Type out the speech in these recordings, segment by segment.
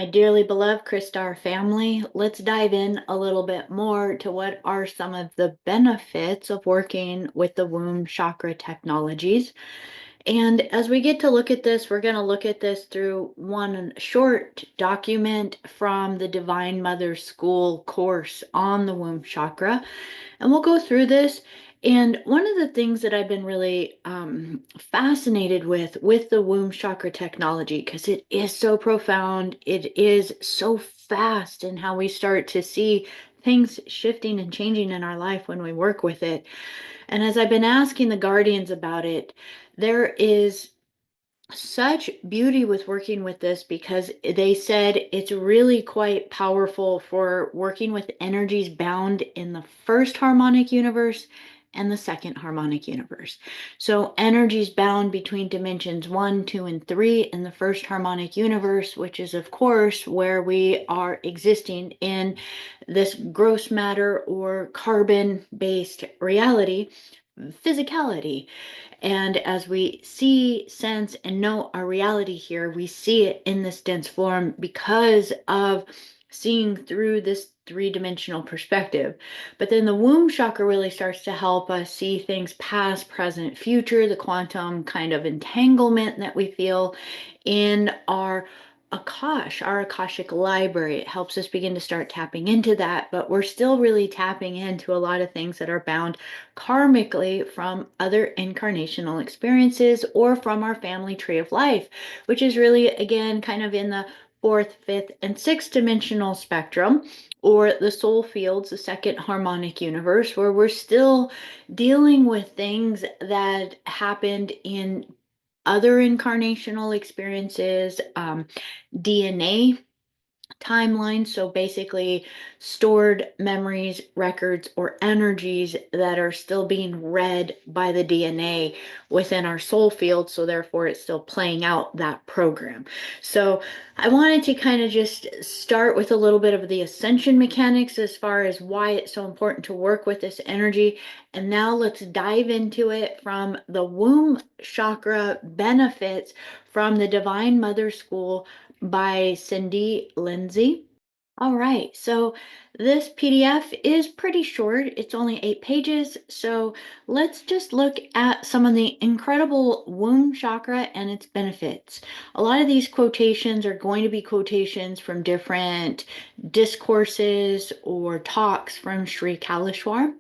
My dearly beloved Christar family, let's dive in a little bit more to what are some of the benefits of working with the womb chakra technologies. And as we get to look at this, we're going to look at this through one short document from the Divine Mother School course on the womb chakra. And we'll go through this. And one of the things that I've been really fascinated with the womb chakra technology, because it is so profound, it is so fast in how we start to see things shifting and changing in our life when we work with it. And as I've been asking the guardians about it, there is such beauty with working with this because they said it's really quite powerful for working with energies bound in the first harmonic universe and the second harmonic universe. So energies bound between dimensions 1, 2, and 3 in the first harmonic universe, which is of course where we are existing in this gross matter or carbon based reality, physicality. And as we see, sense, and know our reality here, we see it in this dense form because of seeing through this three-dimensional perspective. But then the womb chakra really starts to help us see things past, present, future, the quantum kind of entanglement that we feel in our Akashic library. It helps us begin to start tapping into that, but we're still really tapping into a lot of things that are bound karmically from other incarnational experiences or from our family tree of life, which is really, again, kind of in the fourth, fifth, and sixth dimensional spectrum, or the soul fields, the second harmonic universe, where we're still dealing with things that happened in other incarnational experiences, DNA timeline. So basically, stored memories, records, or energies that are still being read by the DNA within our soul field. So therefore, it's still playing out that program. So I wanted to kind of just start with a little bit of the ascension mechanics as far as why it's so important to work with this energy. And now let's dive into it from the womb chakra benefits from the Divine Mother School by Cindy Lindsay. All right, so this PDF is pretty short. It's only 8 pages. So let's just look at some of the incredible womb chakra and its benefits. A lot of these quotations are going to be quotations from different discourses or talks from Shri Kaleshwar.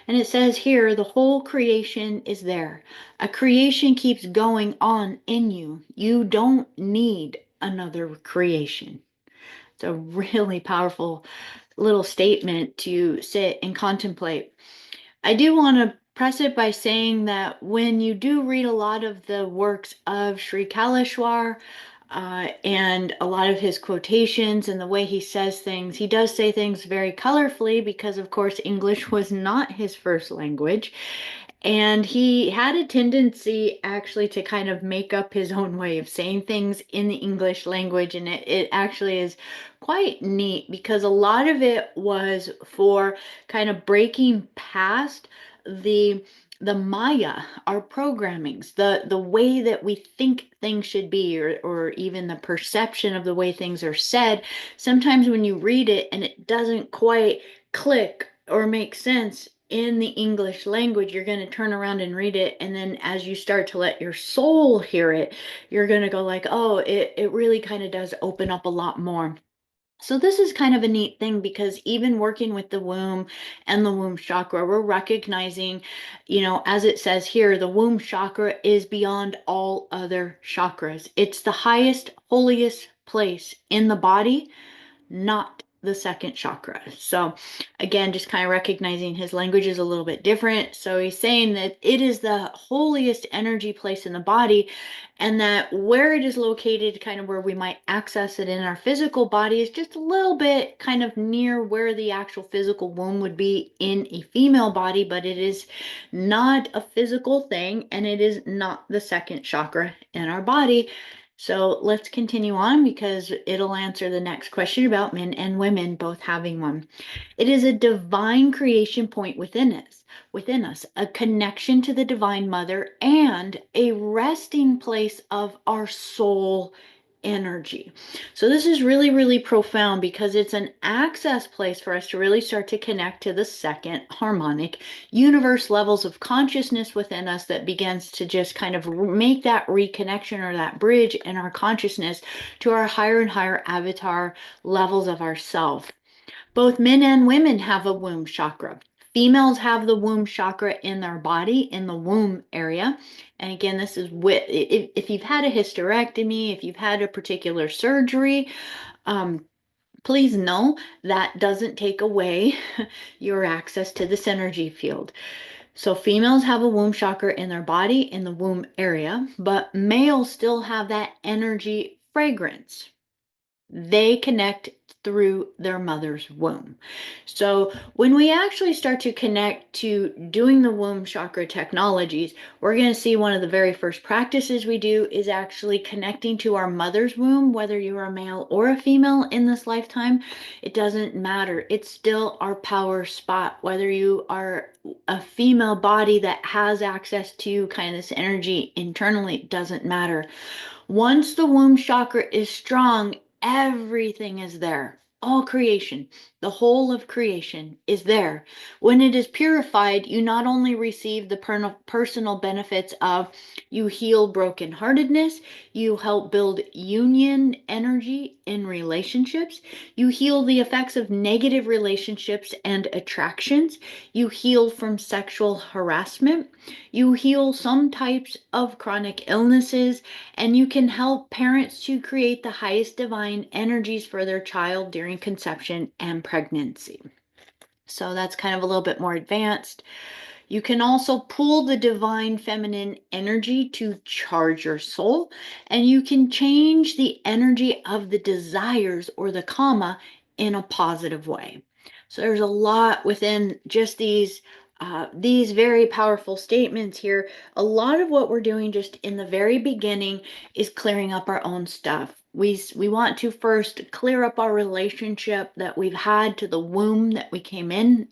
And it says here, the whole creation is there. A creation keeps going on in you. You don't need another creation. It's a really powerful little statement to sit and contemplate. I do want to press it by saying that when you do read a lot of the works of Sri Kaleshwar, and a lot of his quotations and the way he says things, he does say things very colorfully because, of course, English was not his first language. And he had a tendency actually to kind of make up his own way of saying things in the English language. And it actually is quite neat because a lot of it was for kind of breaking past the Maya, our programmings, the way that we think things should be, or even the perception of the way things are said. Sometimes when you read it and it doesn't quite click or make sense in the English language, you're going to turn around and read it. And then as you start to let your soul hear it, you're going to go like, oh, it really kind of does open up a lot more. So this is kind of a neat thing because even working with the womb and the womb chakra, we're recognizing, as it says here, the womb chakra is beyond all other chakras. It's the highest, holiest place in the body, not the second chakra. So again, just kind of recognizing his language is a little bit different. So he's saying that it is the holiest energy place in the body, and that where it is located, kind of where we might access it in our physical body, is just a little bit kind of near where the actual physical womb would be in a female body, but it is not a physical thing, and it is not the second chakra in our body. So let's continue on because it'll answer the next question about men and women both having one. It is a divine creation point within us, a connection to the Divine Mother and a resting place of our soul energy. So this is really, really profound because it's an access place for us to really start to connect to the second harmonic universe levels of consciousness within us that begins to just kind of make that reconnection or that bridge in our consciousness to our higher and higher avatar levels of ourself. Both men and women have a womb chakra. Females have the womb chakra in their body, in the womb area. And again, this is with, if you've had a hysterectomy, if you've had a particular surgery, please know that doesn't take away your access to this energy field. So females have a womb chakra in their body, in the womb area, but males still have that energy fragrance. They connect through their mother's womb. So when we actually start to connect to doing the womb chakra technologies, we're going to see one of the very first practices we do is actually connecting to our mother's womb, whether you're a male or a female in this lifetime. It doesn't matter. It's still our power spot, whether you are a female body that has access to kind of this energy internally, it doesn't matter. Once the womb chakra is strong, everything is there. All creation, the whole of creation is there. When it is purified, you not only receive the personal benefits of you heal brokenheartedness, you help build union energy in relationships, you heal the effects of negative relationships and attractions, you heal from sexual harassment, you heal some types of chronic illnesses, and you can help parents to create the highest divine energies for their child during conception and pregnancy. So that's kind of a little bit more advanced. You can also pull the divine feminine energy to charge your soul, and you can change the energy of the desires or the karma in a positive way. So there's a lot within just these very powerful statements here. A lot of what we're doing just in the very beginning is clearing up our own stuff. We want to first clear up our relationship that we've had to the womb that we came in.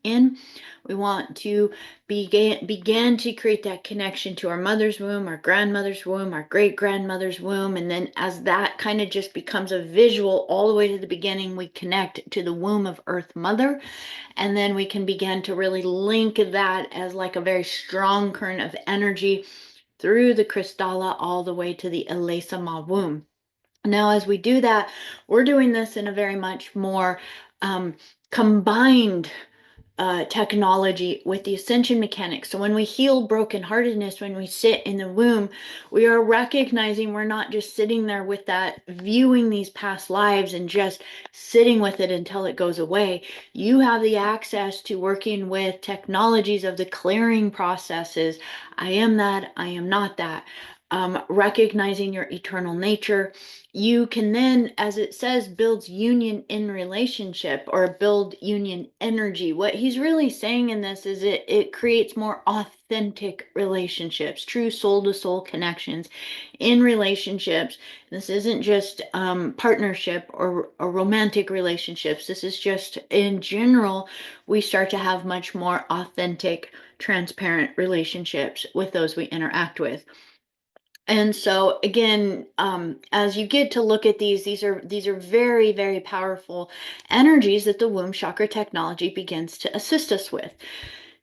We want to begin to create that connection to our mother's womb, our grandmother's womb, our great grandmother's womb. And then as that kind of just becomes a visual all the way to the beginning, we connect to the womb of Earth Mother. And then we can begin to really link that as like a very strong current of energy through the Kristalla all the way to the Elesama womb. Now, as we do that, we're doing this in a very much more combined technology with the ascension mechanics. So when we heal brokenheartedness, when we sit in the womb, we are recognizing we're not just sitting there with that, viewing these past lives and just sitting with it until it goes away. You have the access to working with technologies of the clearing processes. I am that, I am not that. Recognizing your eternal nature. You can then, as it says, builds union in relationship or build union energy. What he's really saying in this is it creates more authentic relationships, true soul to soul connections in relationships. This isn't just partnership or romantic relationships. This is just in general, we start to have much more authentic, transparent relationships with those we interact with. And so again, as you get to look at these are very, very powerful energies that the womb chakra technology begins to assist us with.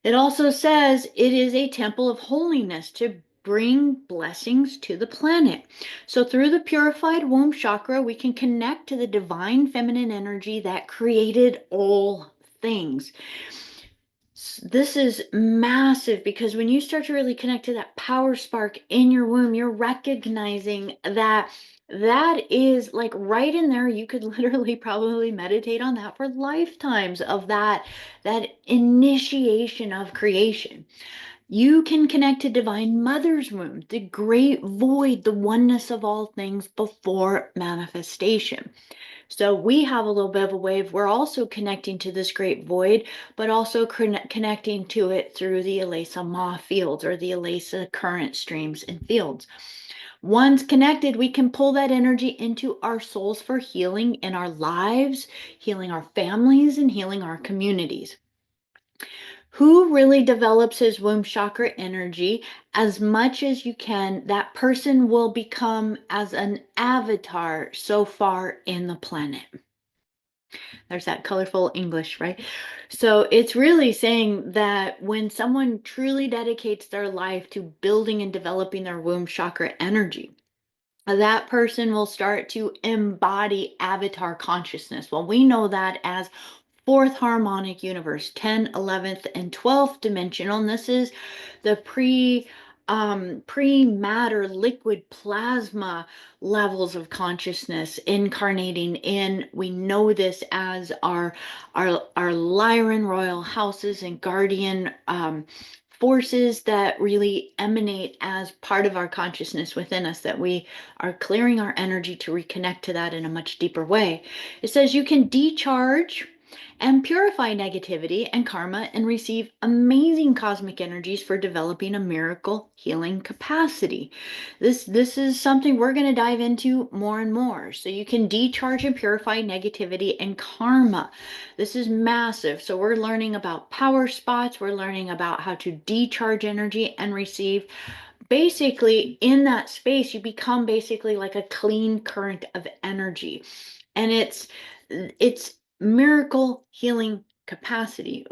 It also says it is a temple of holiness to bring blessings to the planet. So through the purified womb chakra, we can connect to the divine feminine energy that created all things. This is massive because when you start to really connect to that power spark in your womb, you're recognizing that that is like right in there. You could literally probably meditate on that for lifetimes of that initiation of creation. You can connect to divine mother's womb, the great void, the oneness of all things before manifestation. So we have a little bit of a wave. We're also connecting to this great void, but also connecting to it through the Elesa Ma fields or the Elesa current streams and fields. Once connected, we can pull that energy into our souls for healing in our lives, healing our families, and healing our communities. Who really develops his womb chakra energy as much as you can, that person will become as an avatar so far in the planet. There's that colorful English, right? So it's really saying that when someone truly dedicates their life to building and developing their womb chakra energy, that person will start to embody avatar consciousness. Well, we know that as fourth harmonic universe, 10, 11th, and 12th dimensional. And this is the pre-matter liquid plasma levels of consciousness incarnating in, we know this as our Lyran royal houses and guardian forces that really emanate as part of our consciousness within us, that we are clearing our energy to reconnect to that in a much deeper way. It says you can decharge and purify negativity and karma and receive amazing cosmic energies for developing a miracle healing capacity. This is something we're going to dive into more and more. So you can decharge and purify negativity and karma. This is massive. So we're learning about power spots, we're learning about how to decharge energy and receive. Basically, in that space, you become basically like a clean current of energy. And it's miracle healing capacity.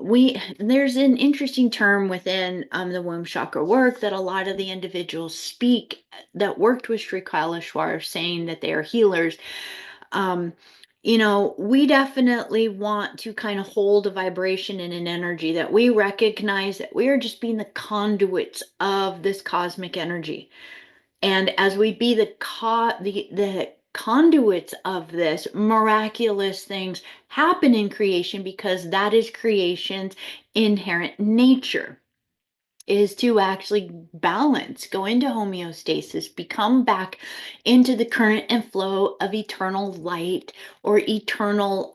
There's an interesting term within the womb chakra work that a lot of the individuals speak that worked with Shri Kaleshwar, saying that they are healers. um, we definitely want to kind of hold a vibration and an energy that we recognize that we are just being the conduits of this cosmic energy. And as we be the conduits of this, miraculous things happen in creation, because that is creation's inherent nature, is to actually balance, go into homeostasis, become back into the current and flow of eternal light, or eternal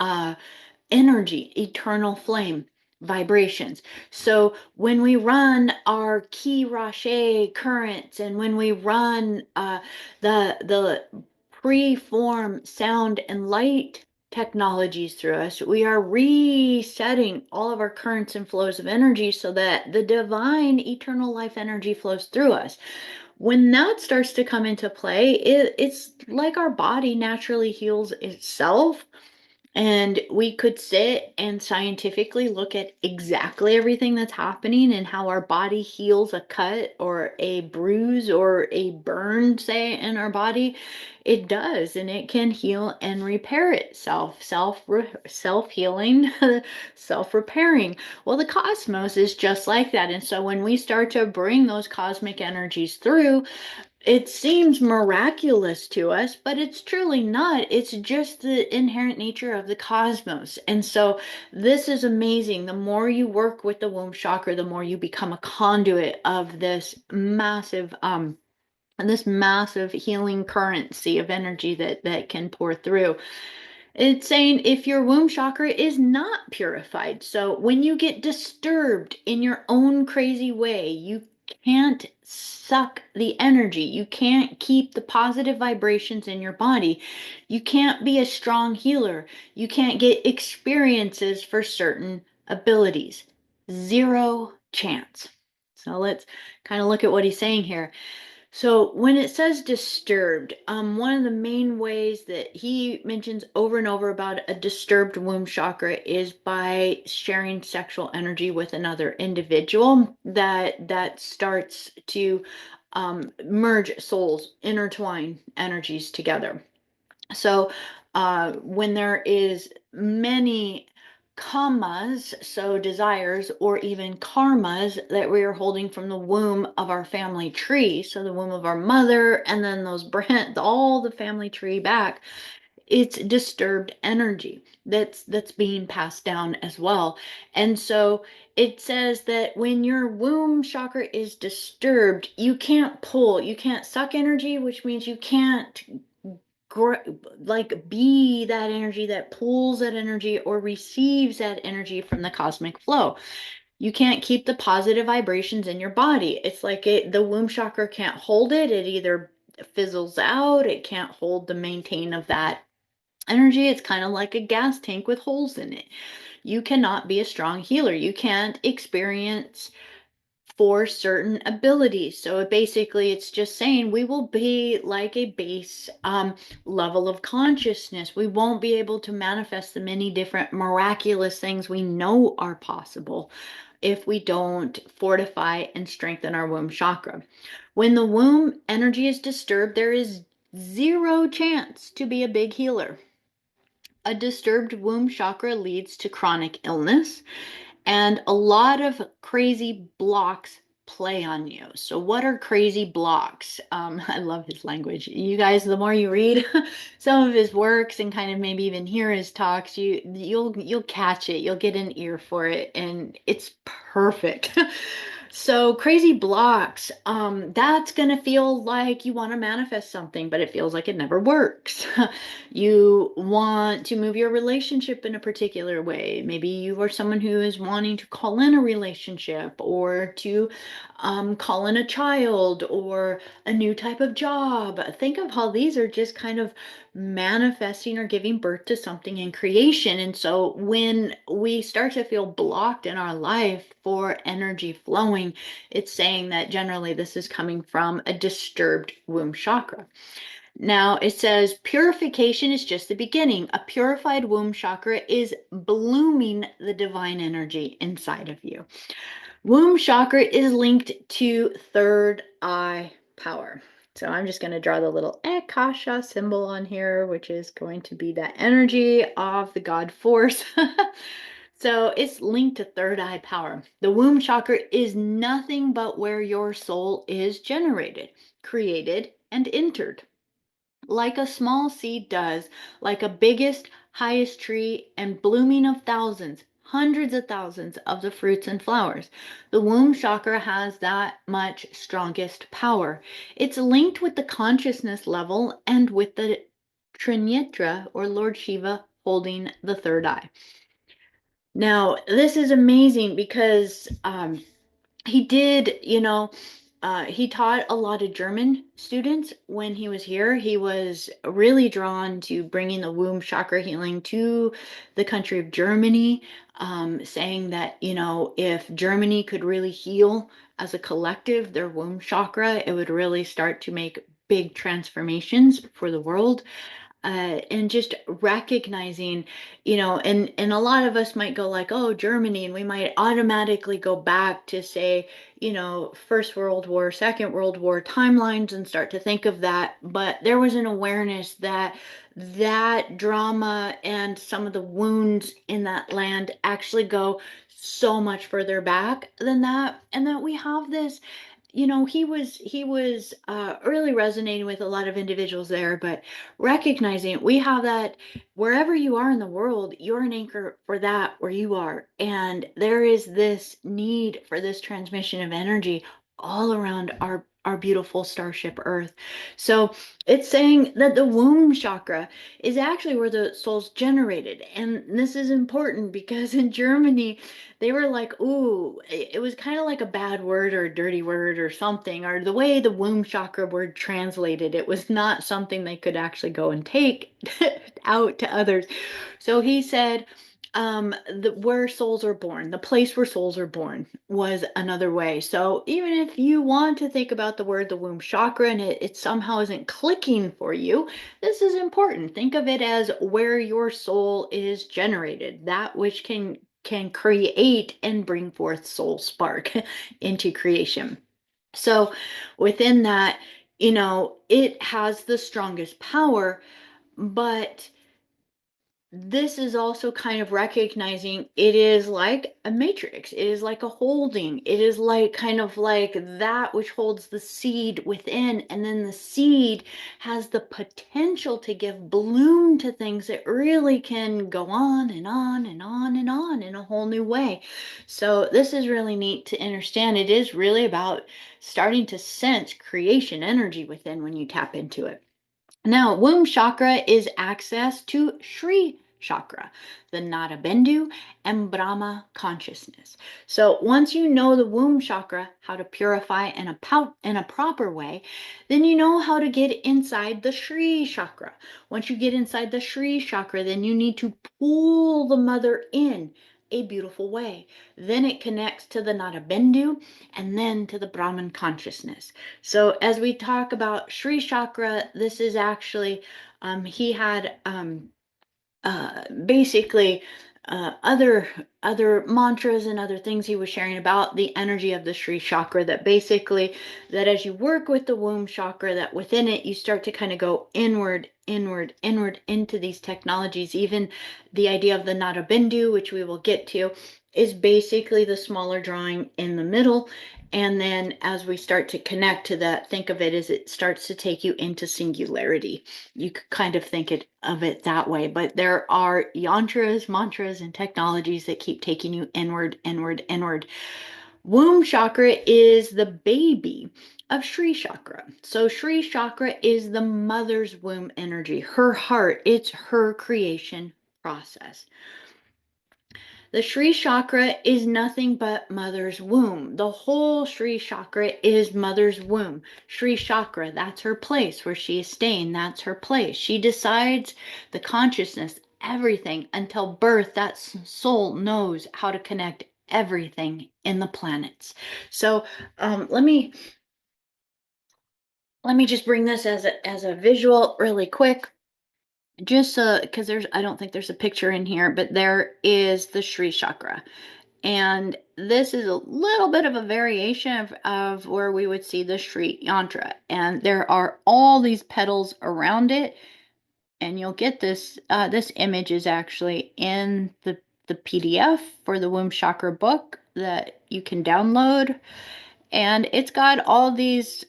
energy, eternal flame vibrations. So when we run our ki rache currents, and when we run the pre-form sound and light technologies through us, we are resetting all of our currents and flows of energy so that the divine eternal life energy flows through us. When that starts to come into play, it's like our body naturally heals itself. And we could sit and scientifically look at exactly everything that's happening and how our body heals a cut or a bruise or a burn, say, in our body. It does, and it can heal and repair itself, self-healing, self-repairing. Well, the cosmos is just like that. And so when we start to bring those cosmic energies through, it seems miraculous to us, but it's truly not. It's just the inherent nature of the cosmos. And so this is amazing. The more you work with the womb chakra, the more you become a conduit of this massive healing currency of energy that can pour through. It's saying if your womb chakra is not purified, so when you get disturbed in your own crazy way, you can't suck the energy. You can't keep the positive vibrations in your body. You can't be a strong healer. You can't get experiences for certain abilities. Zero chance. So let's kind of look at what he's saying here. So when it says disturbed, one of the main ways that he mentions over and over about a disturbed womb chakra is by sharing sexual energy with another individual. That starts to merge souls, intertwine energies together. So when there is many kamas, so desires, or even karmas that we are holding from the womb of our family tree, so the womb of our mother, and then those all the family tree back, it's disturbed energy that's being passed down as well. And so it says that when your womb chakra is disturbed, you can't pull, you can't suck energy, which means you can't like be that energy that pulls that energy or receives that energy from the cosmic flow. You can't keep the positive vibrations in your body. It's like the womb chakra can't hold it. It either fizzles out, it can't hold the maintain of that Energy, it's kind of like a gas tank with holes in it. You cannot be a strong healer. You can't experience for certain abilities. So basically, it's just saying we will be like a base level of consciousness. We won't be able to manifest the many different miraculous things we know are possible if we don't fortify and strengthen our womb chakra. When the womb energy is disturbed, there is zero chance to be a big healer. A disturbed womb chakra leads to chronic illness, and a lot of crazy blocks play on you. So what are crazy blocks? I love his language. You guys, the more you read some of his works and kind of maybe even hear his talks, you'll catch it. You'll get an ear for it, and it's perfect. So crazy blocks, that's going to feel like you want to manifest something, but it feels like it never works. You want to move your relationship in a particular way. Maybe you are someone who is wanting to call in a relationship, or to call in a child, or a new type of job. Think of how these are just kind of manifesting or giving birth to something in creation. And so when we start to feel blocked in our life for energy flowing, it's saying that generally this is coming from a disturbed womb chakra. Now it says purification is just the beginning. A purified womb chakra is blooming the divine energy inside of you. Womb chakra is linked to third eye power. So I'm just going to draw the little Akasha symbol on here, which is going to be that energy of the God force. So it's linked to third eye power. The womb chakra is nothing but where your soul is generated, created, and entered. Like a small seed does, like a biggest, highest tree, and blooming of thousands, hundreds of thousands of the fruits and flowers. The womb chakra has that much strongest power. It's linked with the consciousness level and with the Trinetra, or Lord Shiva, holding the third eye. Now, this is amazing because he did, he taught a lot of German students when he was here. He was really drawn to bringing the womb chakra healing to the country of Germany, saying that, if Germany could really heal as a collective their womb chakra, it would really start to make big transformations for the world. And just recognizing, and a lot of us might go like, oh, Germany, and we might automatically go back to say, First World War, Second World War timelines and start to think of that. But there was an awareness that that drama and some of the wounds in that land actually go so much further back than that, and that we have this, he was really resonating with a lot of individuals there, but recognizing we have that wherever you are in the world, you're an anchor for that where you are. And there is this need for this transmission of energy all around our beautiful starship Earth. So it's saying that the womb chakra is actually where the soul's generated. And this is important because in Germany, they were like, ooh, it was kind of like a bad word or a dirty word or something, or the way the womb chakra word translated, it was not something they could actually go and take out to others. So he said, where souls are born, the place where souls are born was another way. So even if you want to think about the word, the womb chakra, and it somehow isn't clicking for you, this is important. Think of it as where your soul is generated, that which can create and bring forth soul spark into creation. So within that, it has the strongest power, but this is also kind of recognizing it is like a matrix. It is like a holding. It is like kind of like that which holds the seed within. And then the seed has the potential to give bloom to things that really can go on and on and on and on in a whole new way. So this is really neat to understand. It is really about starting to sense creation energy within when you tap into it. Now, womb chakra is access to Shri chakra, the Nada Bindu, and Brahma consciousness. So once you know the womb chakra, how to purify in a proper way, then you know how to get inside the Shri chakra. Once you get inside the Shri chakra, then you need to pull the mother in a beautiful way. Then it connects to the Nada Bindu and then to the Brahman consciousness. So as we talk about Shri chakra, this is actually, he had basically other mantras and other things he was sharing about the energy of the Shri chakra, that basically, that as you work with the womb chakra, that within it you start to kind of go inward, inward, inward into these technologies. Even the idea of the Nada Bindu, which we will get to, is basically the smaller drawing in the middle. And then as we start to connect to that, think of it as it starts to take you into singularity. You could kind of of it that way, but there are yantras, mantras, and technologies that keep taking you inward, inward, inward. Womb chakra is the baby of Shri chakra. So Shri chakra is the mother's womb energy, her heart. It's her creation process. The Shri chakra is nothing but mother's womb. The whole Shri chakra is mother's womb. Shri chakra, that's her place where she is staying. That's her place. She decides the consciousness, everything until birth. That soul knows how to connect everything in the planets. So let me just bring this as a visual really quick. Just because I don't think there's a picture in here, but there is the Shri chakra. And this is a little bit of a variation of where we would see the Shri yantra. And there are all these petals around it. And you'll get this, this image is actually in the PDF for the Womb Chakra book that you can download. And it's got all these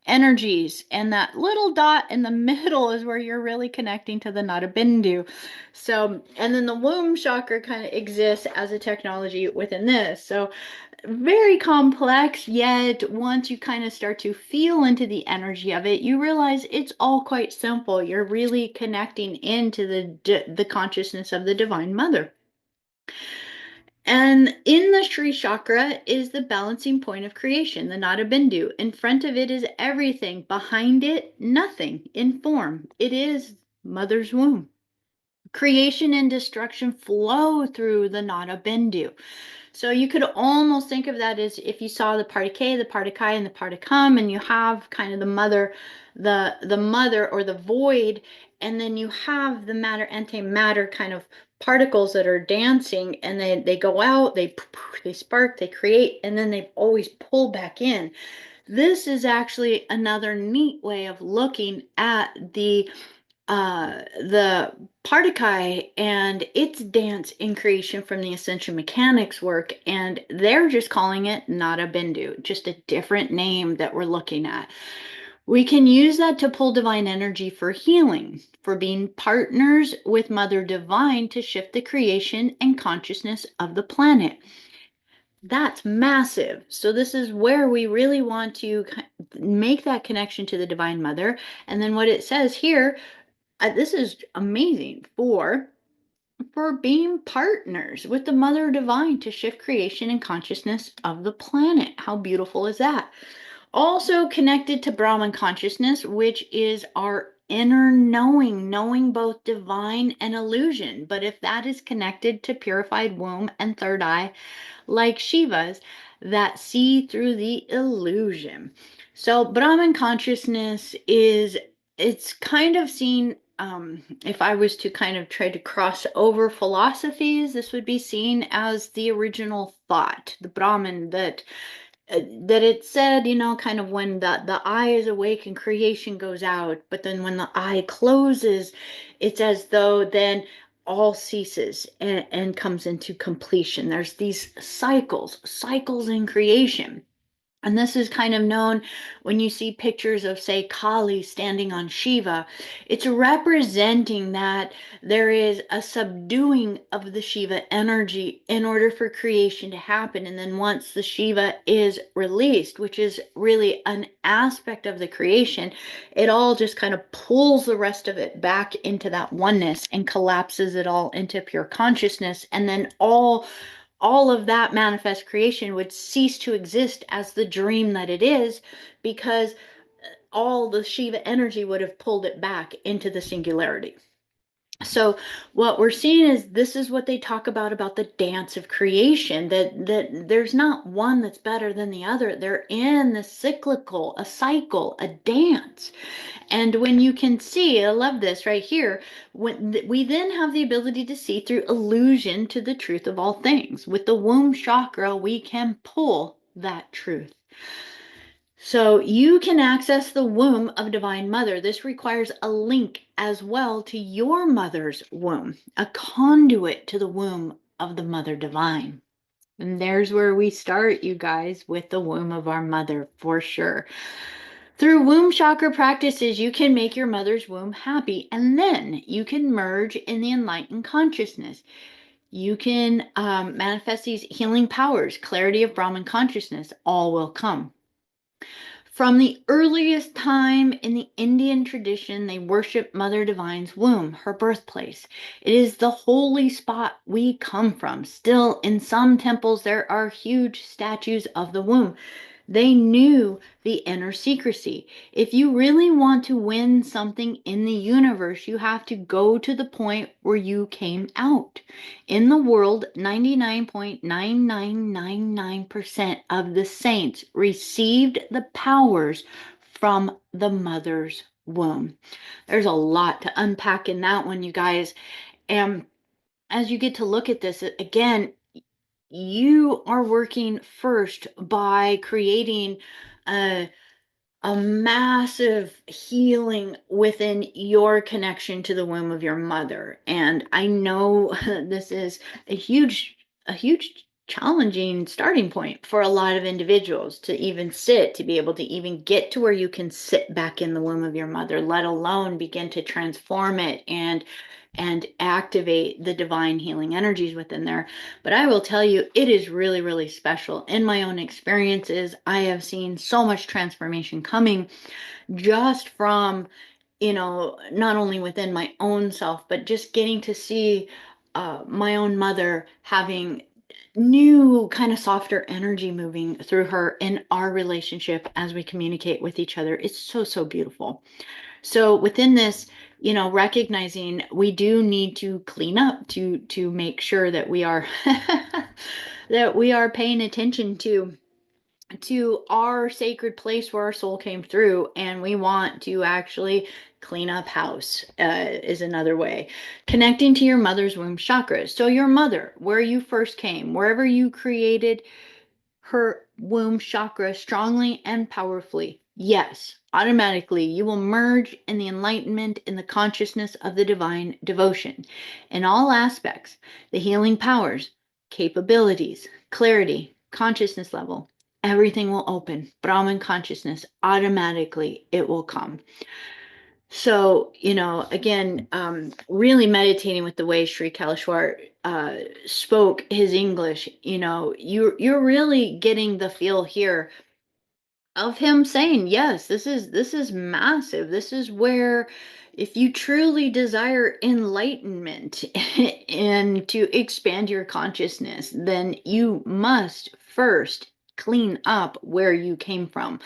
energies, and that little dot in the middle is where you're really connecting to the Nada Bindu. So, and then the womb chakra kind of exists as a technology within this. So, very complex, yet once you kind of start to feel into the energy of it, you realize it's all quite simple. You're really connecting into the consciousness of the Divine Mother. And in the Shri chakra is the balancing point of creation, the Nada Bindu. In front of it is everything. Behind it, nothing in form. It is Mother's womb. Creation and destruction flow through the Nada Bindu. So you could almost think of that as if you saw the Partike, the Partikai, and the Partikam, and you have kind of the mother or the void, and then you have the matter, antimatter kind of particles that are dancing, and they go out, they spark, they create, and then they always pull back in. This is actually another neat way of looking at the Partikai and its dance in creation from the Ascension Mechanics work, and they're just calling it Nada Bindu, just a different name that we're looking at. We can use that to pull divine energy for healing, for being partners with Mother Divine to shift the creation and consciousness of the planet. That's massive. So this is where we really want to make that connection to the Divine Mother. And then what it says here, this is amazing for being partners with the Mother Divine to shift creation and consciousness of the planet. How beautiful is that? Also connected to Brahman consciousness, which is our inner knowing, knowing both divine and illusion. But if that is connected to purified womb and third eye, like Shiva's, that see through the illusion. So Brahman consciousness it's kind of seen, if I was to kind of try to cross over philosophies, this would be seen as the original thought, the Brahman, that it said, kind of when the eye is awake and creation goes out, but then when the eye closes, it's as though then all ceases and comes into completion. There's these cycles in creation. And this is kind of known when you see pictures of, say, Kali standing on Shiva. It's representing that there is a subduing of the Shiva energy in order for creation to happen. And then once the Shiva is released, which is really an aspect of the creation, it all just kind of pulls the rest of it back into that oneness and collapses it all into pure consciousness. And then all of that manifest creation would cease to exist as the dream that it is, because all the Shiva energy would have pulled it back into the singularity. So what we're seeing is, this is what they talk about the dance of creation, that there's not one that's better than the other. They're in the cyclical, a cycle, a dance. And when you can see, I love this right here, when we then have the ability to see through illusion to the truth of all things. With the womb chakra, we can pull that truth. So you can access the womb of Divine Mother. This requires a link as well to your mother's womb, a conduit to the womb of the Mother Divine. And there's where we start, you guys, with the womb of our mother, for sure. Through womb chakra practices, you can make your mother's womb happy, and then you can merge in the enlightened consciousness. You can manifest these healing powers, clarity of Brahman consciousness, all will come. From the earliest time in the Indian tradition, they worship Mother Divine's womb, her birthplace. It is the holy spot we come from. Still, in some temples, there are huge statues of the womb. They knew the inner secrecy. If you really want to win something in the universe, you have to go to the point where you came out. In the world, 99.9999% of the saints received the powers from the mother's womb. There's a lot to unpack in that one, you guys. And as you get to look at this, again, you are working first by creating a, a massive healing within your connection to the womb of your mother. And I know this is a huge challenging starting point for a lot of individuals to even to be able to even get to where you can sit back in the womb of your mother, let alone begin to transform it and activate the divine healing energies within there. But I will tell you, it is really, really special. In my own experiences, I have seen so much transformation coming just from, not only within my own self, but just getting to see my own mother having new kind of softer energy moving through her in our relationship as we communicate with each other. It's so, so beautiful. So within this, recognizing we do need to clean up to make sure that we are that we are paying attention to our sacred place where our soul came through, and we want to actually clean up house, is another way. Connecting to your mother's womb chakra. So your mother, where you first came, wherever you created her womb chakra strongly and powerfully, yes, automatically you will merge in the enlightenment in the consciousness of the divine devotion in all aspects, the healing powers, capabilities, clarity, consciousness level. Everything will open. Brahman consciousness, automatically it will come. So, again, really meditating with the way Shri Kaleshwar spoke his English, you're really getting the feel here of him saying, yes, this is massive. This is where, if you truly desire enlightenment and to expand your consciousness, then you must first clean up where you came from.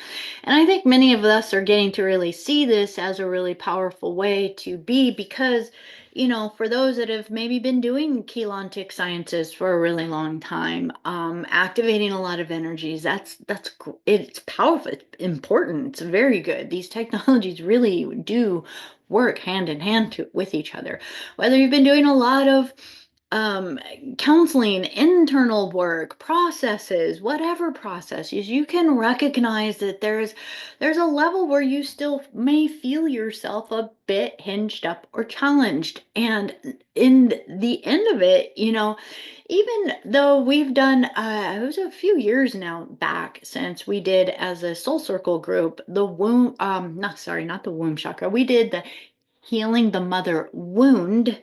And I think many of us are getting to really see this as a really powerful way to be, because for those that have maybe been doing chelantic sciences for a really long time, activating a lot of energies, it's powerful, it's important, it's very good. These technologies really do work hand in hand with each other. Whether you've been doing a lot of um, counseling, internal work, processes, whatever processes, you can recognize that there's a level where you still may feel yourself a bit hinged up or challenged. And in the end of it, even though we've done, it was a few years now back since we did as a soul circle group, the womb, not the womb chakra. We did the healing the mother wound,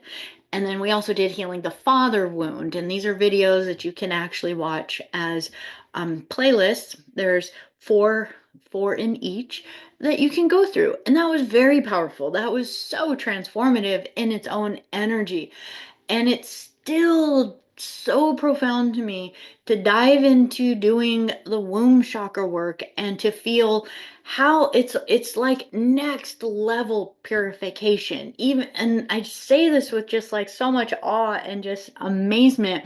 and then we also did healing the father wound. And these are videos that you can actually watch as playlists. There's four in each that you can go through. And that was very powerful. That was so transformative in its own energy. And it's still so profound to me to dive into doing the womb chakra work and to feel how it's like next level purification. Even, and I say this with just like so much awe and just amazement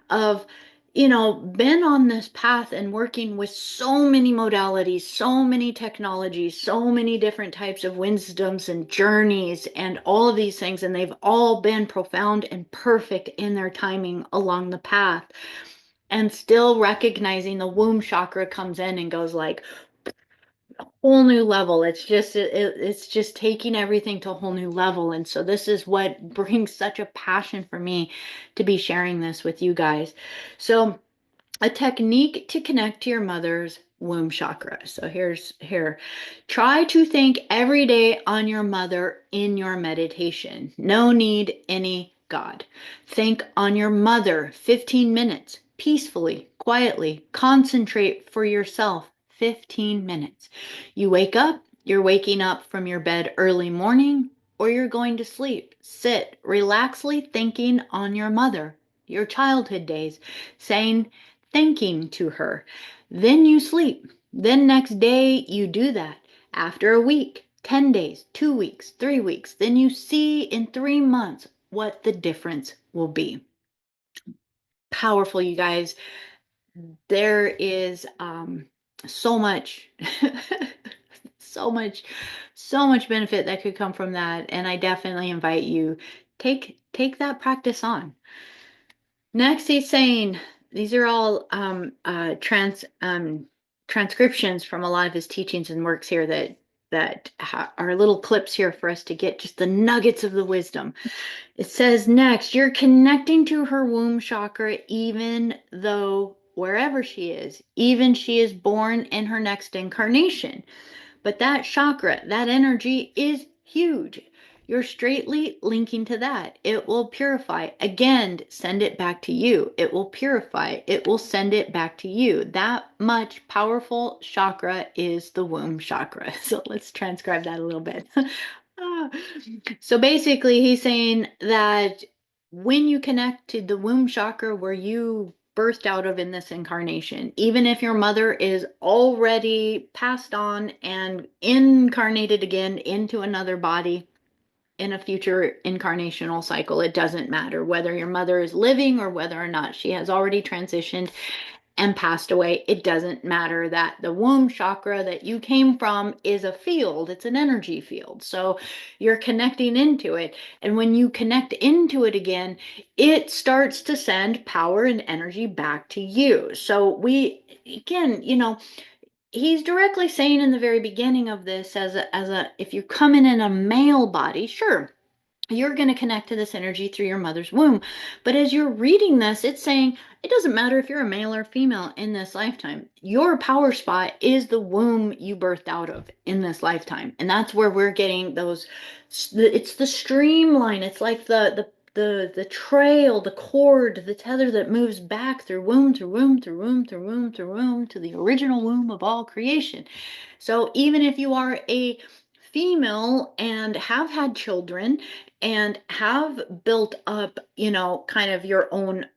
of, been on this path and working with so many modalities, so many technologies, so many different types of wisdoms and journeys and all of these things. And they've all been profound and perfect in their timing along the path. And still recognizing the womb chakra comes in and goes like, whole new level. It's just taking everything to a whole new level. And so this is what brings such a passion for me to be sharing this with you guys. So a technique to connect to your mother's womb chakra. So here. Try to think every day on your mother in your meditation. No need any God. Think on your mother 15 minutes, peacefully, quietly. Concentrate for yourself 15 minutes. You wake up, you're waking up from your bed early morning, or you're going to sleep. Sit relaxedly thinking on your mother, your childhood days, saying thanking to her. Then you sleep. Then next day you do that. After a week, 10 days, 2 weeks, 3 weeks, then you see in 3 months what the difference will be. Powerful, you guys. There is so much, so much, so much benefit that could come from that. And I definitely invite you, take that practice on. Next, he's saying these are all transcriptions from a lot of his teachings and works here that are little clips here for us to get just the nuggets of the wisdom. It says next, you're connecting to her womb chakra, even though wherever she is, even she is born in her next incarnation. But that chakra, that energy is huge. You're straightly linking to that. It will purify. Again, send it back to you. It will purify. It will send it back to you. That much powerful chakra is the womb chakra. So let's transcribe that a little bit. So basically, he's saying that when you connect to the womb chakra where you birthed out of in this incarnation, even if your mother is already passed on and incarnated again into another body in a future incarnational cycle, it doesn't matter whether your mother is living or whether or not she has already transitioned and passed away. It doesn't matter. That the womb chakra that you came from is a field, it's an energy field. So you're connecting into it. And when you connect into it again, it starts to send power and energy back to you. So again, he's directly saying in the very beginning of this, if you come in a male body, sure, you're going to connect to this energy through your mother's womb. But as you're reading this, it's saying it doesn't matter if you're a male or female in this lifetime. Your power spot is the womb you birthed out of in this lifetime. And that's where we're getting those. It's the streamline. It's like the trail, the cord, the tether that moves back through womb to womb to womb to womb to womb to the original womb of all creation. So even if you are a female and have had children and have built up, kind of your own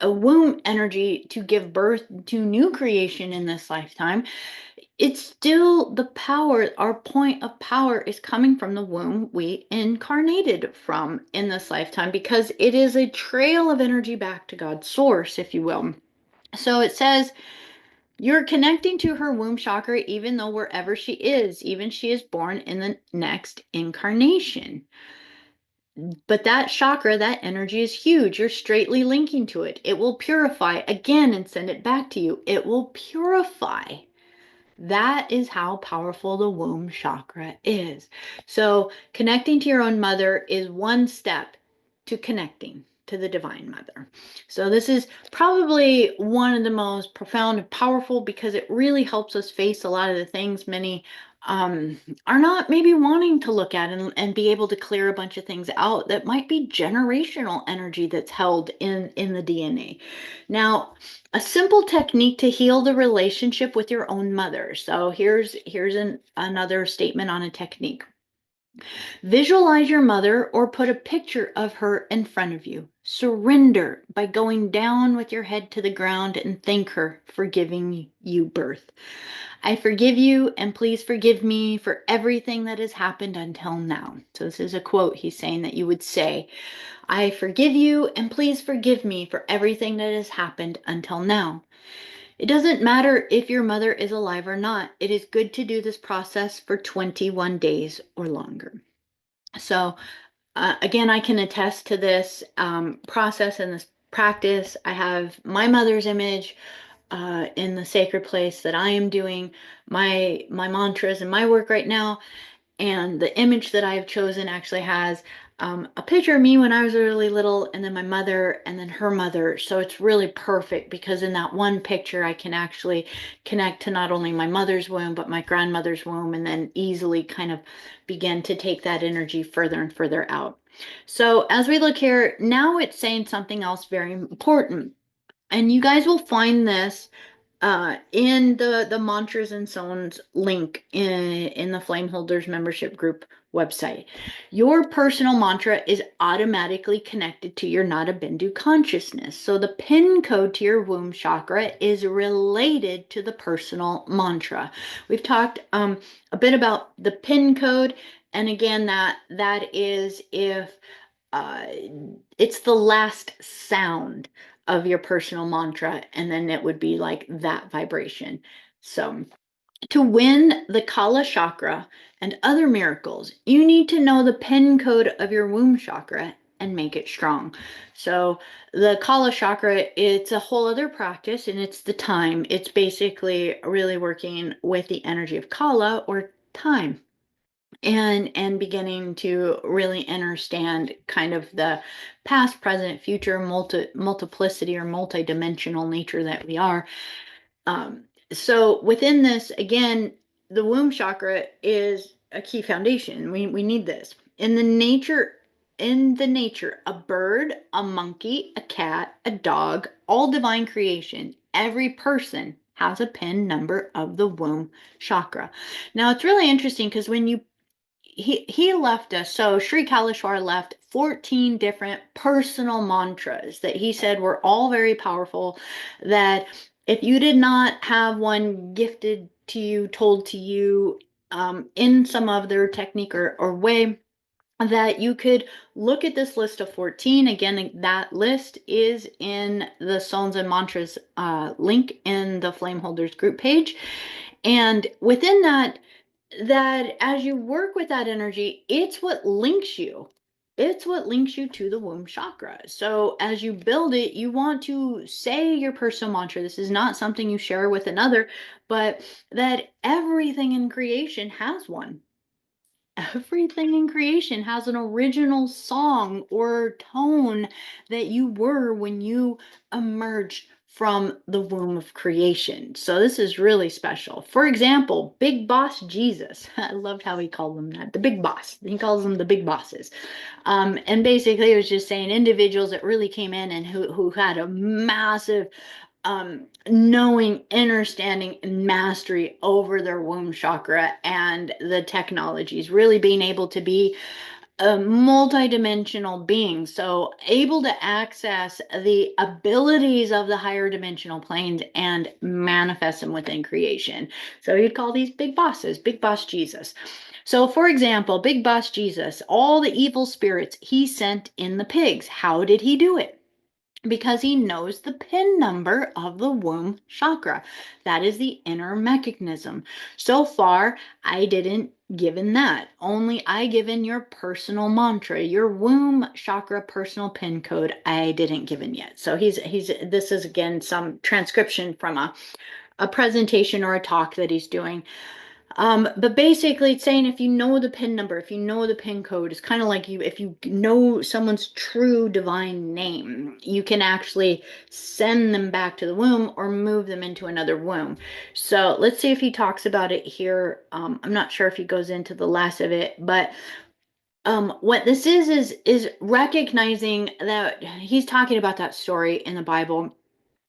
a womb energy to give birth to new creation in this lifetime, it's still the power. Our point of power is coming from the womb we incarnated from in this lifetime, because it is a trail of energy back to God's source, if you will. So it says, you're connecting to her womb chakra, even though wherever she is, even she is born in the next incarnation. But that chakra, that energy is huge. You're straightly linking to it. It will purify again and send it back to you. It will purify. That is how powerful the womb chakra is. So, connecting to your own mother is one step to connecting to the Divine Mother. So, this is probably one of the most profound and powerful because it really helps us face a lot of the things many are not maybe wanting to look at and be able to clear a bunch of things out that might be generational energy that's held in the DNA. Now, a simple technique to heal the relationship with your own mother. So another statement on a technique. Visualize your mother or put a picture of her in front of you. Surrender by going down with your head to the ground and thank her for giving you birth. I forgive you and please forgive me for everything that has happened until now. So this is a quote he's saying that you would say, I forgive you and please forgive me for everything that has happened until now. It doesn't matter if your mother is alive or not. It is good to do this process for 21 days or longer. So, again, I can attest to this process and this practice. I have my mother's image in the sacred place that I am doing my mantras and my work right now. And the image that I've chosen actually has a picture of me when I was really little, and then my mother, and then her mother. So it's really perfect because in that one picture, I can actually connect to not only my mother's womb, but my grandmother's womb, and then easily kind of begin to take that energy further and further out. So as we look here, now it's saying something else very important. And you guys will find this in the mantras and sounds link in the Flame Holders membership group website. Your personal mantra is automatically connected to your Nada Bindu consciousness. So the pin code to your womb chakra is related to the personal mantra. We've talked a bit about the pin code, and again, that is if uh, it's the last sound of your personal mantra, and then it would be like that vibration. So, to win the Kala chakra and other miracles, you need to know the pin code of your womb chakra and make it strong. So, the Kala chakra, it's a whole other practice and it's the time. It's basically really working with the energy of Kala or time and beginning to really understand kind of the past, present, future multiplicity or multidimensional nature that we are. um, so within this, again, the womb chakra is a key foundation. We need this in the nature, a bird, a monkey, a cat, a dog, all divine creation, every person has a pin number of the womb chakra. Now it's really interesting because when you he left us. So Shri Kaleshwar left 14 different personal mantras that he said were all very powerful. That if you did not have one gifted to you, told to you in some other technique or way, that you could look at this list of 14. Again, that list is in the Songs and Mantras link in the Flame Holders group page. And within that as you work with that energy, it's what links you. It's what links you to the womb chakra. So as you build it, you want to say your personal mantra. This is not something you share with another, but that everything in creation has one. Everything in creation has an original song or tone that you were when you emerged from the womb of creation. So this is really special. For example, Big Boss Jesus. I loved how he called them that. The Big Boss. He calls them the Big Bosses. And basically, it was just saying individuals that really came in and who had a massive knowing, understanding, and mastery over their womb chakra and the technologies, really being able to be a multidimensional being, so able to access the abilities of the higher dimensional planes and manifest them within creation. So you'd call these big bosses, Big Boss Jesus. So, for example, Big Boss Jesus, all the evil spirits he sent in the pigs. How did he do it? because he knows the pin number of the womb chakra. That is the inner mechanism. So far, I didn't given that. Only I given your personal mantra, your womb chakra personal pin code. I didn't given yet. So he's this is again some transcription from a presentation or a talk that he's doing. But basically it's saying if you know the pin number, if you know the pin code, it's kind of like if you know someone's true divine name, you can actually send them back to the womb or move them into another womb. So let's see if he talks about it here. I'm not sure if he goes into the last of it, but what this is recognizing that he's talking about that story in the Bible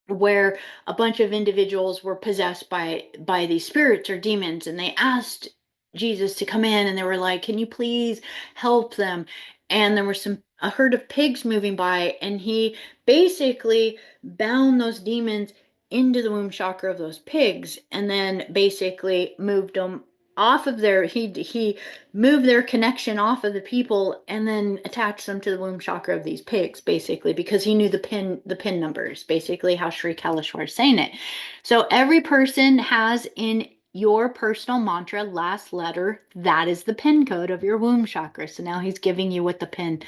where a bunch of individuals were possessed by these spirits or demons, and they asked Jesus to come in, and they were like, can you please help them? And there was a herd of pigs moving by, and he basically bound those demons into the womb chakra of those pigs, and then basically moved them off of their he moved their connection off of the people and then attached them to the womb chakra of these pigs, basically, because he knew the pin numbers, basically how Shri Kaleshwar is saying it. So every person has in your personal mantra last letter, that is the pin code of your womb chakra. So now he's giving you what the pin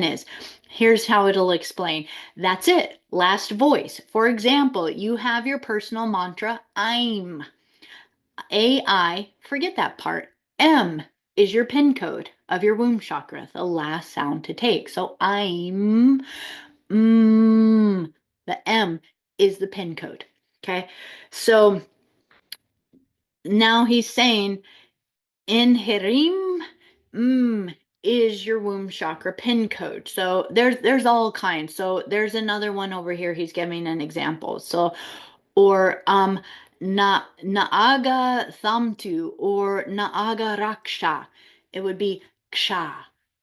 is. Here's how it'll explain. That's it. Last voice. For example, you have your personal mantra, I'm. AI, forget that part. M is your pin code of your womb chakra, the last sound to take. So I'm, the M is the pin code. Okay. So now he's saying in Hirim, is your womb chakra pin code. So there's all kinds. So there's another one over here. He's giving an example. So or naaga thamtu or naaga raksha. It would be ksha,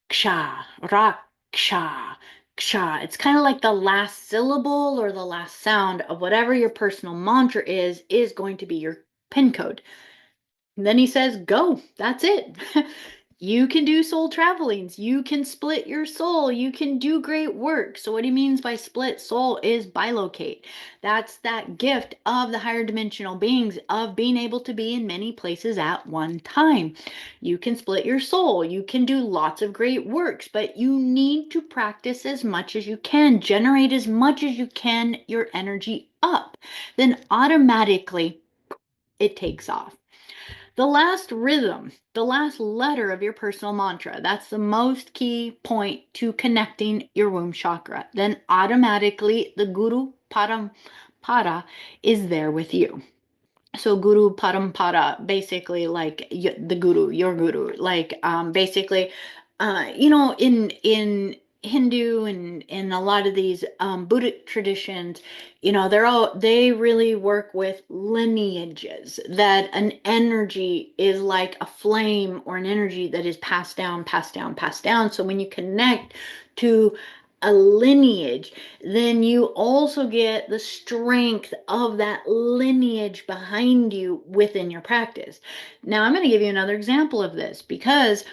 ksha, raksha, ksha. It's kind of like the last syllable or the last sound of whatever your personal mantra is going to be your pin code. And then he says, go. That's it. You can do soul travelings. You can split your soul. You can do great work. So what he means by split soul is bilocate. That's that gift of the higher dimensional beings of being able to be in many places at one time. You can split your soul. You can do lots of great works, but you need to practice as much as you can. Generate as much as you can your energy up. Then automatically it takes off. The last rhythm, the last letter of your personal mantra, that's the most key point to connecting your womb chakra. Then automatically the Guru Parampara is there with you. So Guru Parampara, basically like the Guru, your Guru, like basically, in Hindu and in a lot of these Buddhist traditions, they really work with lineages, that an energy is like a flame or an energy that is passed down, passed down, passed down. So when you connect to a lineage, then you also get the strength of that lineage behind you within your practice. Now, I'm going to give you another example of this because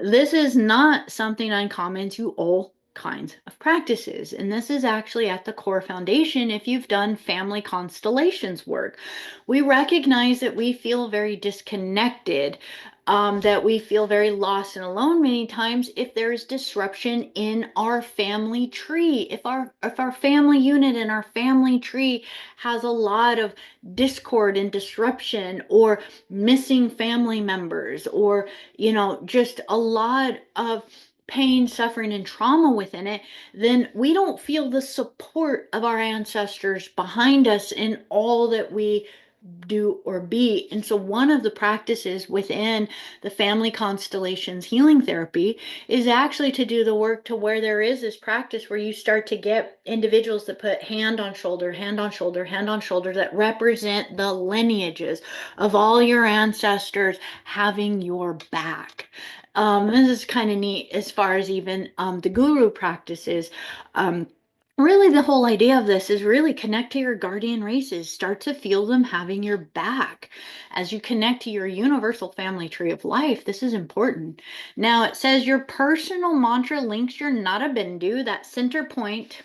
this is not something uncommon to all kinds of practices. And this is actually at the core foundation if you've done family constellations work. We recognize that we feel very disconnected, that we feel very lost and alone many times if there is disruption in our family tree. If our family unit and our family tree has a lot of discord and disruption, or missing family members, or just a lot of pain, suffering, and trauma within it, then we don't feel the support of our ancestors behind us in all that we do or be. And so one of the practices within the family constellations healing therapy is actually to do the work to where there is this practice where you start to get individuals that put hand on shoulder, hand on shoulder, hand on shoulder, that represent the lineages of all your ancestors having your back. This is kind of neat as far as even the guru practices. Really, the whole idea of this is really connect to your guardian races. Start to feel them having your back. As you connect to your universal family tree of life, this is important. Now, it says your personal mantra links your Nada Bindu, that center point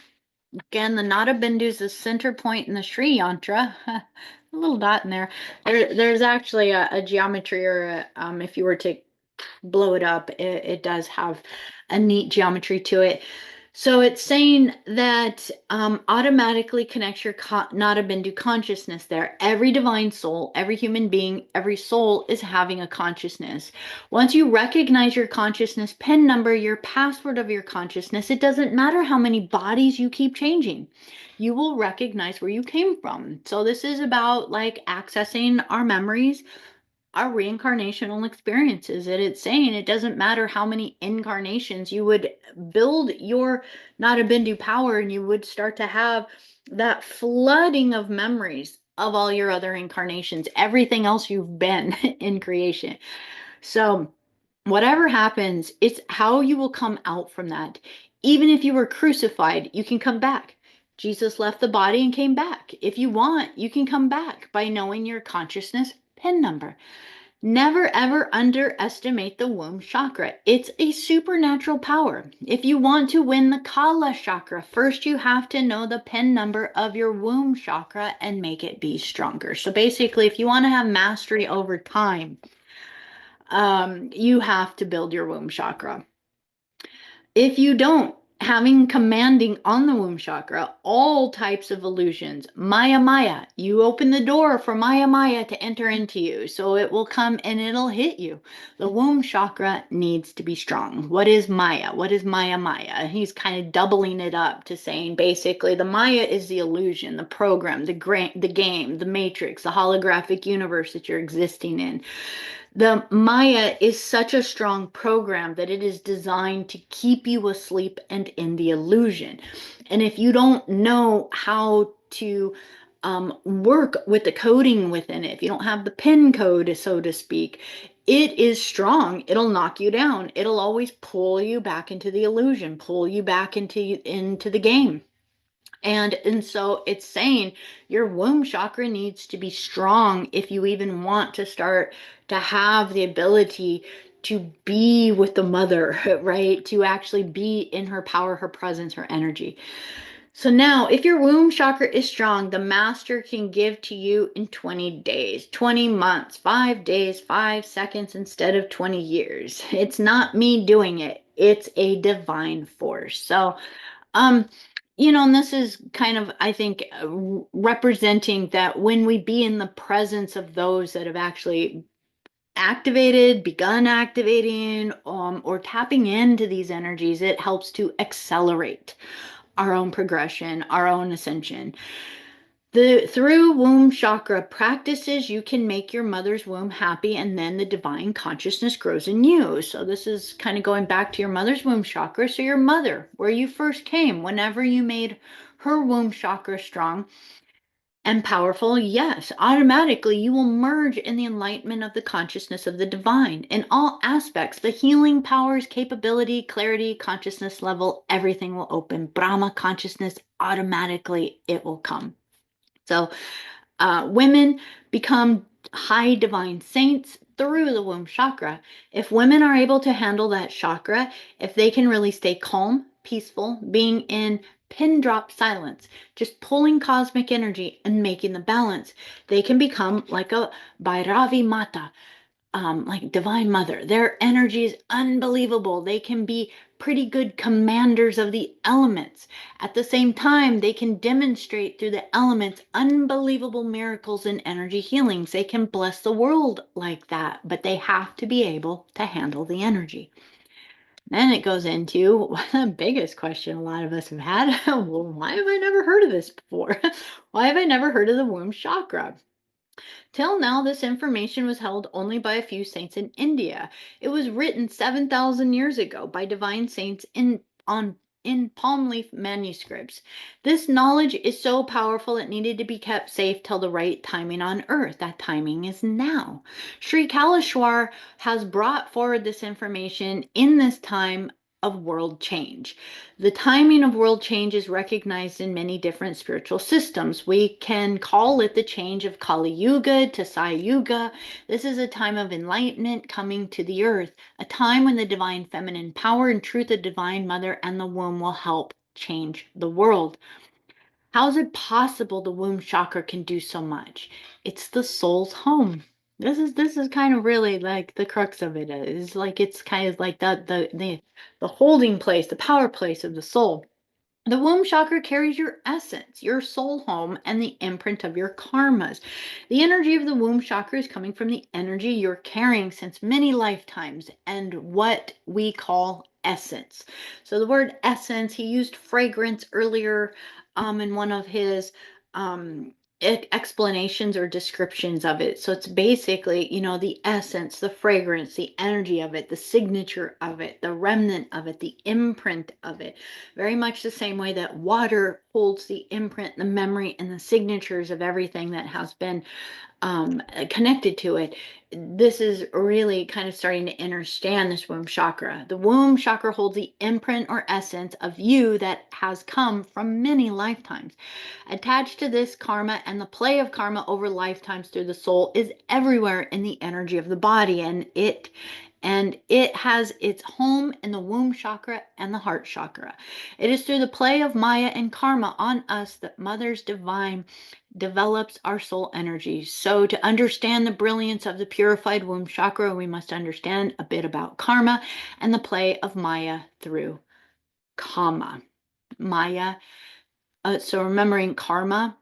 Again, the Nada Bindu is the center point in the Shri yantra. A little dot in there. There's actually a geometry, or if you were to blow it up, it does have a neat geometry to it. So it's saying that automatically connects your Nada Bindu consciousness there. Every divine soul, every human being, every soul is having a consciousness. Once you recognize your consciousness PIN number, your password of your consciousness, it doesn't matter how many bodies you keep changing. You will recognize where you came from. So this is about like accessing our memories, our reincarnational experiences. And it's saying it doesn't matter how many incarnations you would build your Nada Bindu power, and you would start to have that flooding of memories of all your other incarnations, everything else you've been in creation. So whatever happens, it's how you will come out from that. Even if you were crucified, you can come back. Jesus left the body and came back. If you want, you can come back by knowing your consciousness PIN number. Never ever underestimate the womb chakra. It's a supernatural power. If you want to win the Kala chakra, first you have to know the PIN number of your womb chakra and make it be stronger. So basically, if you want to have mastery over time, you have to build your womb chakra. If you don't, having commanding on the womb chakra all types of illusions, Maya, you open the door for Maya to enter into you. So it will come and it'll hit you. The womb chakra needs to be strong. What is Maya? What is Maya? He's kind of doubling it up to saying basically the Maya is the illusion, the program, the game, the matrix, the holographic universe that you're existing in. The Maya is such a strong program that it is designed to keep you asleep and in the illusion. And if you don't know how to work with the coding within it, if you don't have the PIN code, so to speak, it is strong. It'll knock you down. It'll always pull you back into the illusion, pull you back into the game. And so it's saying your womb chakra needs to be strong if you even want to start to have the ability to be with the mother, right? To actually be in her power, her presence, her energy. So now, if your womb chakra is strong, the master can give to you in 20 days, 20 months, 5 days, 5 seconds instead of 20 years. It's not me doing it. It's a divine force. So, um, and this is kind of, I think, representing that when we be in the presence of those that have actually activated, begun activating, or tapping into these energies, it helps to accelerate our own progression, our own ascension. Through womb chakra practices, you can make your mother's womb happy, and then the divine consciousness grows in you. So this is kind of going back to your mother's womb chakra. So your mother, where you first came, whenever you made her womb chakra strong and powerful, yes, automatically you will merge in the enlightenment of the consciousness of the divine in all aspects. The healing powers, capability, clarity, consciousness level, everything will open. Brahma consciousness, automatically it will come. So women become high divine saints through the womb chakra. If women are able to handle that chakra, if they can really stay calm, peaceful, being in pin drop silence, just pulling cosmic energy and making the balance, they can become like a Bhairavi Mata, like Divine Mother. Their energy is unbelievable. They can be pretty good commanders of the elements. At the same time, they can demonstrate through the elements unbelievable miracles and energy healings. They can bless the world like that, but they have to be able to handle the energy. Then it goes into the biggest question a lot of us have had. Well, why have I never heard of this before? Why have I never heard of the womb chakra? Till now, this information was held only by a few saints in India. It was written 7,000 years ago by divine saints in palm leaf manuscripts. This knowledge is so powerful it needed to be kept safe till the right timing on earth. That timing is now. Shri Kaleshwar has brought forward this information in this time of world change. The timing of world change is recognized in many different spiritual systems. We can call it the change of Kali Yuga to Sai Yuga. This is a time of enlightenment coming to the earth, a time when the divine feminine power and truth of divine mother and the womb will help change the world. How is it possible the womb chakra can do so much? It's the soul's home. This is kind of really like the crux of it. Is like it's kind of like the holding place, the power place of the soul. The womb chakra carries your essence, your soul home, and the imprint of your karmas. The energy of the womb chakra is coming from the energy you're carrying since many lifetimes and what we call essence. So the word essence, he used fragrance earlier in one of his um, explanations or descriptions of it. So it's basically, the essence, the fragrance, the energy of it, the signature of it, the remnant of it, the imprint of it. Very much the same way that water holds the imprint, the memory, and the signatures of everything that has been connected to it. This is really kind of starting to understand this womb chakra. The womb chakra holds the imprint or essence of you that has come from many lifetimes. Attached to this karma and the play of karma over lifetimes through the soul is everywhere in the energy of the body, and it has its home in the womb chakra and the heart chakra. It is through the play of Maya and karma on us that Mother's Divine develops our soul energy. So, to understand the brilliance of the purified womb chakra, we must understand a bit about karma and the play of Maya through kama. Maya, so remembering karma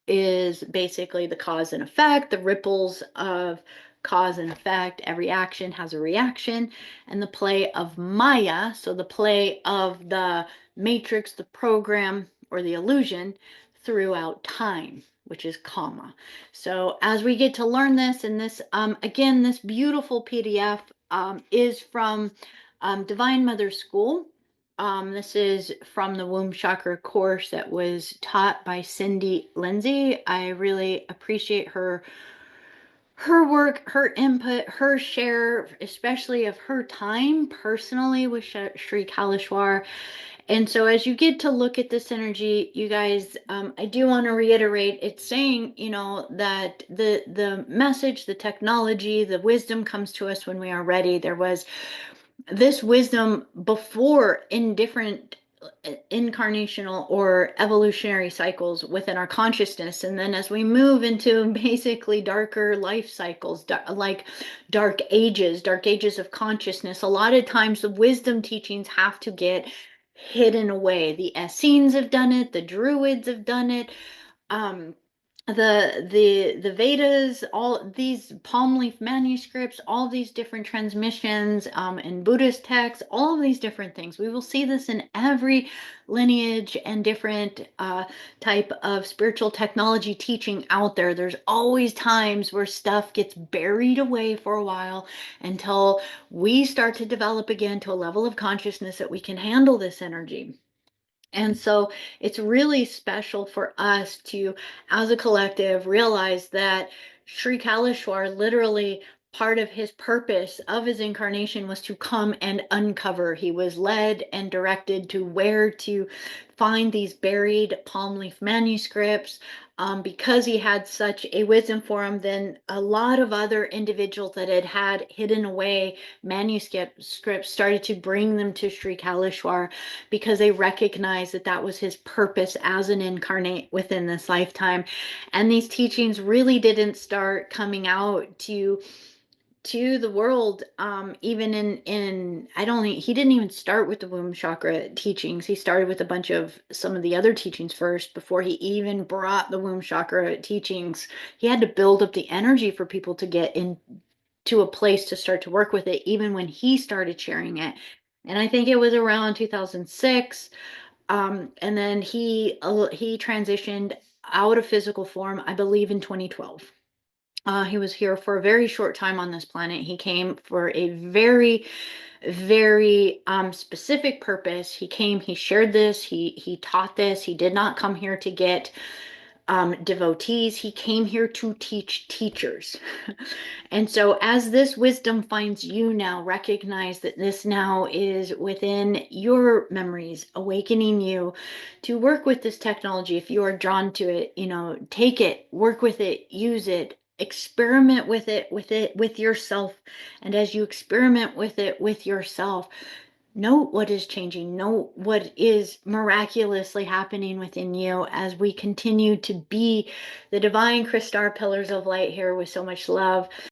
is basically the cause and effect, the ripples of cause and effect. Every action has a reaction, and the play of Maya, so the play of the matrix, the program, or the illusion throughout time, which is karma. So as we get to learn this, and this, again, this beautiful PDF is from Divine Mother School. This is from the womb chakra course that was taught by Cindy Lindsay. I really appreciate her work, her input, her share, especially of her time personally with Shri Kaleshwar. And so as you get to look at this energy, you guys, I do want to reiterate, it's saying, that the message, the technology, the wisdom comes to us when we are ready. There was this wisdom before in different incarnational or evolutionary cycles within our consciousness, and then as we move into basically darker life cycles, like dark ages of consciousness, a lot of times the wisdom teachings have to get hidden away. The Essenes have done it, the Druids have done it, um the Vedas, all these palm leaf manuscripts, all these different transmissions in Buddhist texts, all of these different things. We will see this in every lineage and different type of spiritual technology teaching out there. There's always times where stuff gets buried away for a while until we start to develop again to a level of consciousness that we can handle this energy. And so it's really special for us to, as a collective, realize that Sri Kaleshwar literally part of his purpose of his incarnation was to come and uncover. He was led and directed to where to find these buried palm leaf manuscripts. Because he had such a wisdom for him, then a lot of other individuals that had hidden away manuscripts started to bring them to Sri Kaleshwar because they recognized that that was his purpose as an incarnate within this lifetime. And these teachings really didn't start coming out to the world, even in I don't think he didn't even start with the womb chakra teachings. He started with a bunch of some of the other teachings first before he even brought the womb chakra teachings. He had to build up the energy for people to get into a place to start to work with it, even when he started sharing it. And I think it was around 2006. And then he transitioned out of physical form, I believe, in 2012. He was here for a very short time on this planet. He came for a very, very specific purpose. He came, he shared this, he taught this. He did not come here to get devotees. He came here to teach teachers. And so as this wisdom finds you now, recognize that this now is within your memories, awakening you to work with this technology. If you are drawn to it, take it, work with it, use it, experiment with it with yourself. And as you experiment with it with yourself, Note what is changing. Note what is miraculously happening within you as we continue to be the divine crystal pillars of light here with so much love.